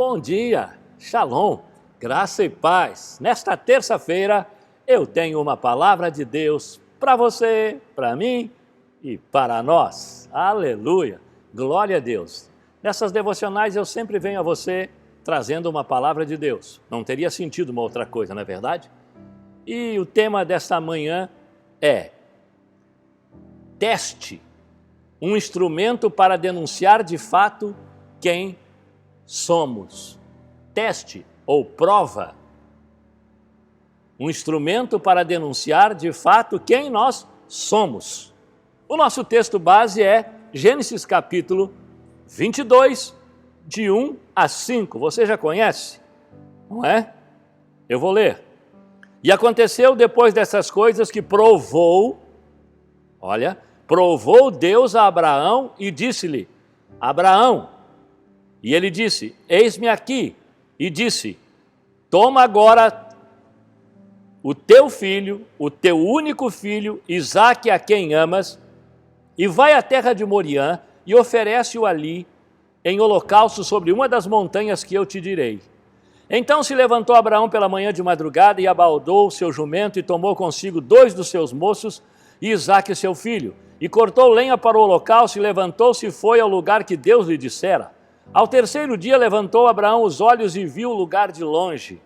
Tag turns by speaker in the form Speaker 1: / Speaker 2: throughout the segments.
Speaker 1: Bom dia, Shalom, graça e paz. Nesta terça-feira eu tenho uma palavra de Deus para você, para mim e para nós. Aleluia, glória a Deus. Nessas devocionais eu sempre venho a você trazendo uma palavra de Deus. Não teria sentido uma outra coisa, não é verdade? E o tema desta manhã é teste, um instrumento para denunciar de fato quem somos. Teste ou prova, um instrumento para denunciar de fato quem nós somos. O nosso texto base é Gênesis capítulo 22, de 1 a 5. Você já conhece? Não é? Eu vou ler. E aconteceu depois dessas coisas que provou Deus a Abraão e disse-lhe: Abraão. E ele disse: eis-me aqui. E disse: toma agora o teu filho, o teu único filho, Isaque, a quem amas, e vai à terra de Moriã e oferece-o ali em holocausto sobre uma das montanhas que eu te direi. Então se levantou Abraão pela manhã de madrugada e abaldou o seu jumento e tomou consigo 2 dos seus moços e Isaque seu filho, e cortou lenha para o holocausto e levantou-se e foi ao lugar que Deus lhe dissera. Ao terceiro dia levantou Abraão os olhos e viu o lugar de longe.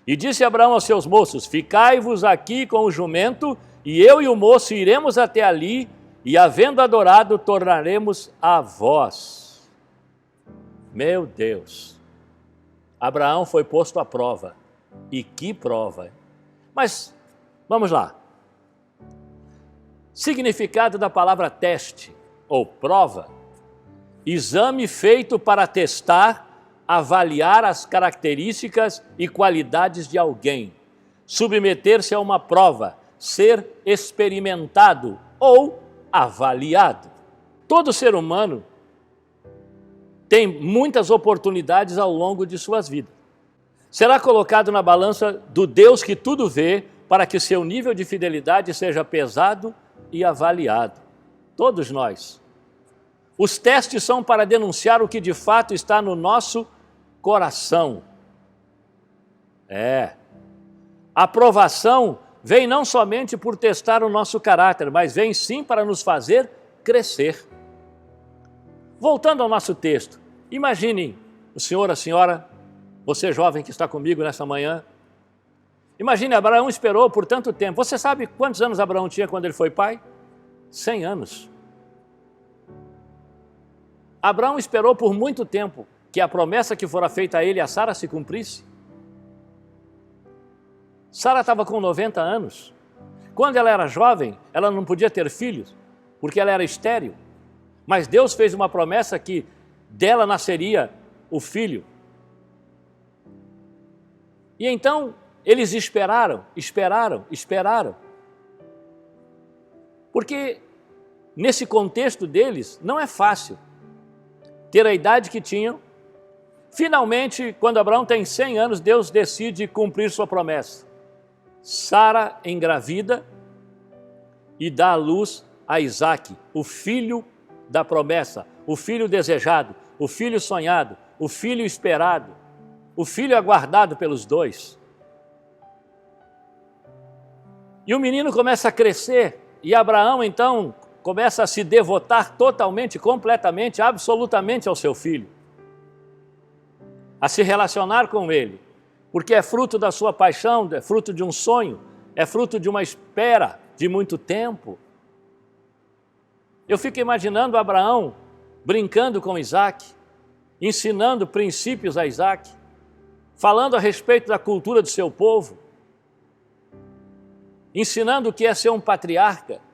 Speaker 1: E disse Abraão aos seus moços: ficai-vos aqui com o jumento, e eu e o moço iremos até ali, e havendo adorado, tornaremos a vós. Meu Deus! Abraão foi posto à prova. E que prova! Mas, vamos lá. Significado da palavra teste, ou prova: exame feito para testar, avaliar as características e qualidades de alguém. Submeter-se a uma prova, ser experimentado ou avaliado. Todo ser humano tem muitas oportunidades ao longo de suas vidas. Será colocado na balança do Deus que tudo vê para que seu nível de fidelidade seja pesado e avaliado. Todos nós. Os testes são para denunciar o que de fato está no nosso coração. A aprovação vem não somente por testar o nosso caráter, mas vem sim para nos fazer crescer. Voltando ao nosso texto, imagine o senhor, a senhora, você jovem que está comigo nessa manhã. Imagine, Abraão esperou por tanto tempo. Você sabe quantos anos Abraão tinha quando ele foi pai? 100 anos. Abraão esperou por muito tempo que a promessa que fora feita a ele e a Sara se cumprisse. Sara estava com 90 anos. Quando ela era jovem, ela não podia ter filhos, porque ela era estéril. Mas Deus fez uma promessa que dela nasceria o filho. E então eles esperaram. Porque nesse contexto deles não é fácil ter a idade que tinham. Finalmente, quando Abraão tem 100 anos, Deus decide cumprir sua promessa. Sara engravida e dá à luz a Isaque, o filho da promessa, o filho desejado, o filho sonhado, o filho esperado, o filho aguardado pelos dois. E o menino começa a crescer e Abraão então começa a se devotar totalmente, completamente, absolutamente ao seu filho. A se relacionar com ele, porque é fruto da sua paixão, é fruto de um sonho, é fruto de uma espera de muito tempo. Eu fico imaginando Abraão brincando com Isaque, ensinando princípios a Isaque, falando a respeito da cultura do seu povo, ensinando o que é ser um patriarca,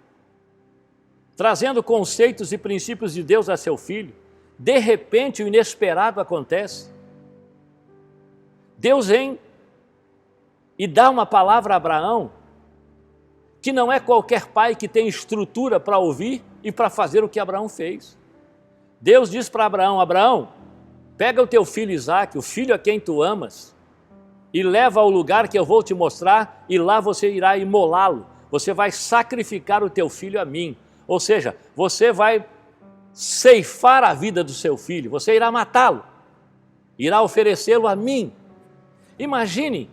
Speaker 1: trazendo conceitos e princípios de Deus a seu filho. De repente, o inesperado acontece. Deus vem e dá uma palavra a Abraão, que não é qualquer pai que tem estrutura para ouvir e para fazer o que Abraão fez. Deus diz para Abraão: Abraão, pega o teu filho Isaque, o filho a quem tu amas, e leva ao lugar que eu vou te mostrar, e lá você irá imolá-lo. Você vai sacrificar o teu filho a mim. Ou seja, você vai ceifar a vida do seu filho, você irá matá-lo. irá oferecê-lo a mim. Imagine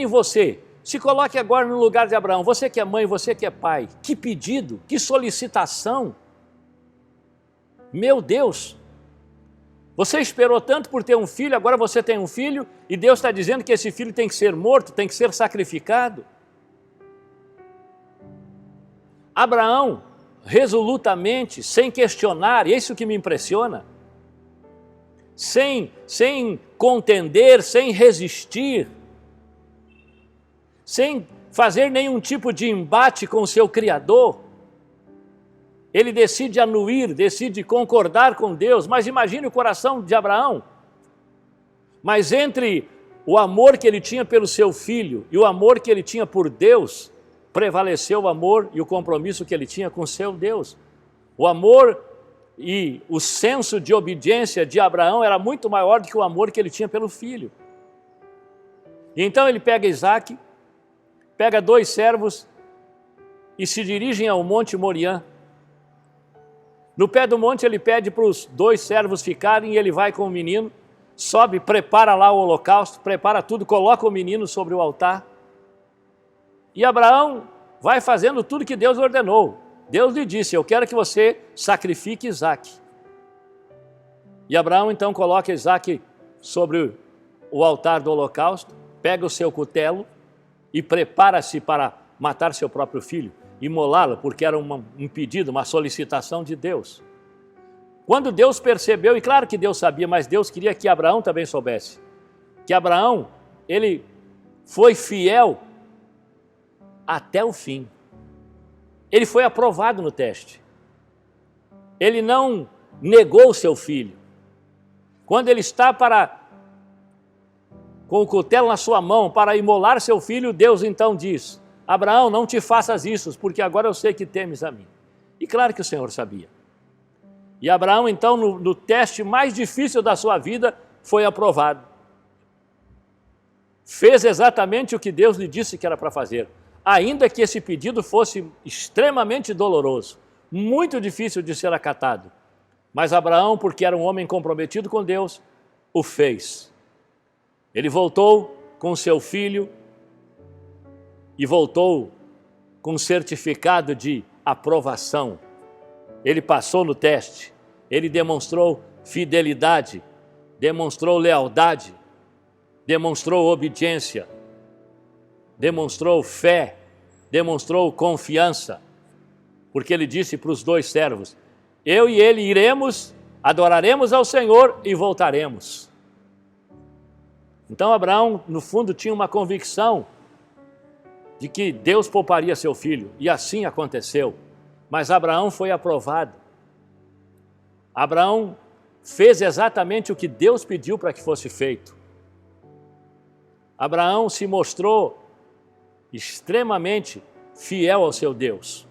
Speaker 1: você, se coloque agora no lugar de Abraão, você que é mãe, você que é pai, que pedido, que solicitação. Meu Deus, você esperou tanto por ter um filho, agora você tem um filho e Deus está dizendo que esse filho tem que ser morto, tem que ser sacrificado. Abraão, resolutamente, sem questionar, e é isso que me impressiona, sem contender, sem resistir, sem fazer nenhum tipo de embate com o seu Criador, ele decide anuir, decide concordar com Deus. Mas imagine o coração de Abraão. Mas entre o amor que ele tinha pelo seu filho e o amor que ele tinha por Deus, prevaleceu o amor e o compromisso que ele tinha com seu Deus. O amor e o senso de obediência de Abraão era muito maior do que o amor que ele tinha pelo filho. E então ele pega Isaque, pega 2 servos e se dirigem ao Monte Moriá. No pé do monte ele pede para os 2 servos ficarem e ele vai com o menino, sobe, prepara lá o holocausto, prepara tudo, coloca o menino sobre o altar. E Abraão vai fazendo tudo que Deus ordenou. Deus lhe disse, eu quero que você sacrifique Isaque. E Abraão então coloca Isaque sobre o altar do holocausto, pega o seu cutelo e prepara-se para matar seu próprio filho, imolá-lo, porque era um pedido, uma solicitação de Deus. Quando Deus percebeu, e claro que Deus sabia, mas Deus queria que Abraão também soubesse, que Abraão, ele foi fiel até o fim. Ele foi aprovado no teste. Ele não negou o seu filho. Quando ele está com o cutelo na sua mão para imolar seu filho, Deus então diz, Abraão, não te faças isso, porque agora eu sei que temes a mim. E claro que o Senhor sabia. E Abraão então, no teste mais difícil da sua vida, foi aprovado. Fez exatamente o que Deus lhe disse que era para fazer. Ainda que esse pedido fosse extremamente doloroso, muito difícil de ser acatado. Mas Abraão, porque era um homem comprometido com Deus, o fez. Ele voltou com seu filho e voltou com um certificado de aprovação. Ele passou no teste, ele demonstrou fidelidade, demonstrou lealdade, demonstrou obediência, demonstrou fé, demonstrou confiança, porque ele disse para os 2 servos, eu e ele iremos, adoraremos ao Senhor e voltaremos. Então Abraão, no fundo, tinha uma convicção de que Deus pouparia seu filho, e assim aconteceu. Mas Abraão foi aprovado. Abraão fez exatamente o que Deus pediu para que fosse feito. Abraão se mostrou extremamente fiel ao seu Deus,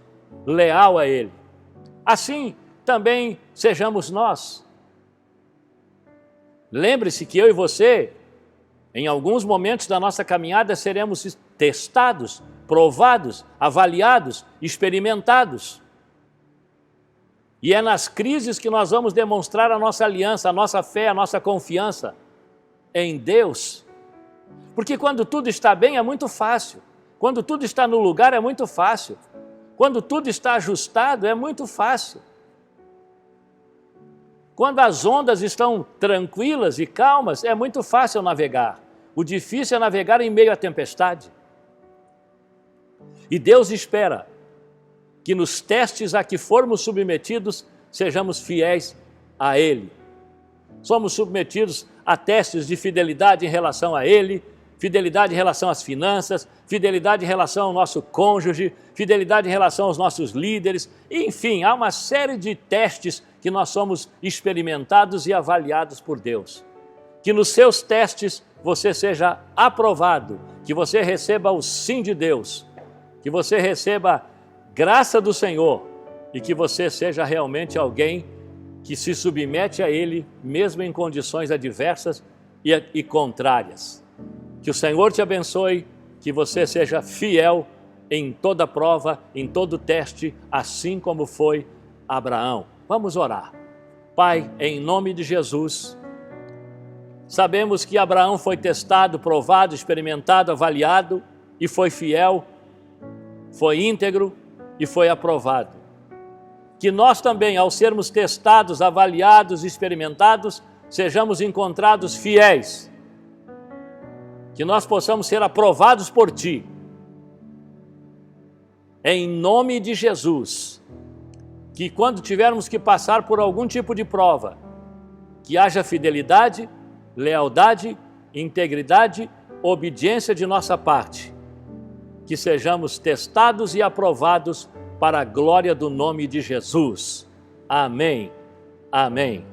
Speaker 1: leal a Ele. Assim também sejamos nós. Lembre-se que eu e você, em alguns momentos da nossa caminhada, seremos testados, provados, avaliados, experimentados. E é nas crises que nós vamos demonstrar a nossa aliança, a nossa fé, a nossa confiança em Deus. Porque quando tudo está bem é muito fácil. Quando tudo está no lugar é muito fácil. Quando tudo está ajustado é muito fácil. Quando as ondas estão tranquilas e calmas é muito fácil navegar. O difícil é navegar em meio à tempestade. E Deus espera que nos testes a que formos submetidos, sejamos fiéis a Ele. Somos submetidos a testes de fidelidade em relação a Ele, fidelidade em relação às finanças, fidelidade em relação ao nosso cônjuge, fidelidade em relação aos nossos líderes, enfim, há uma série de testes que nós somos experimentados e avaliados por Deus. Que nos seus testes você seja aprovado, que você receba o sim de Deus, que você receba graça do Senhor e que você seja realmente alguém que se submete a Ele, mesmo em condições adversas e contrárias. Que o Senhor te abençoe, que você seja fiel em toda prova, em todo teste, assim como foi Abraão. Vamos orar. Pai, em nome de Jesus, Sabemos que Abraão foi testado, provado, experimentado, avaliado e foi fiel, foi íntegro e foi aprovado. Que nós também, ao sermos testados, avaliados, experimentados, sejamos encontrados fiéis. Que nós possamos ser aprovados por Ti. Em nome de Jesus. Que quando tivermos que passar por algum tipo de prova, que haja fidelidade, lealdade, integridade, obediência de nossa parte. Que sejamos testados e aprovados para a glória do nome de Jesus. Amém. Amém.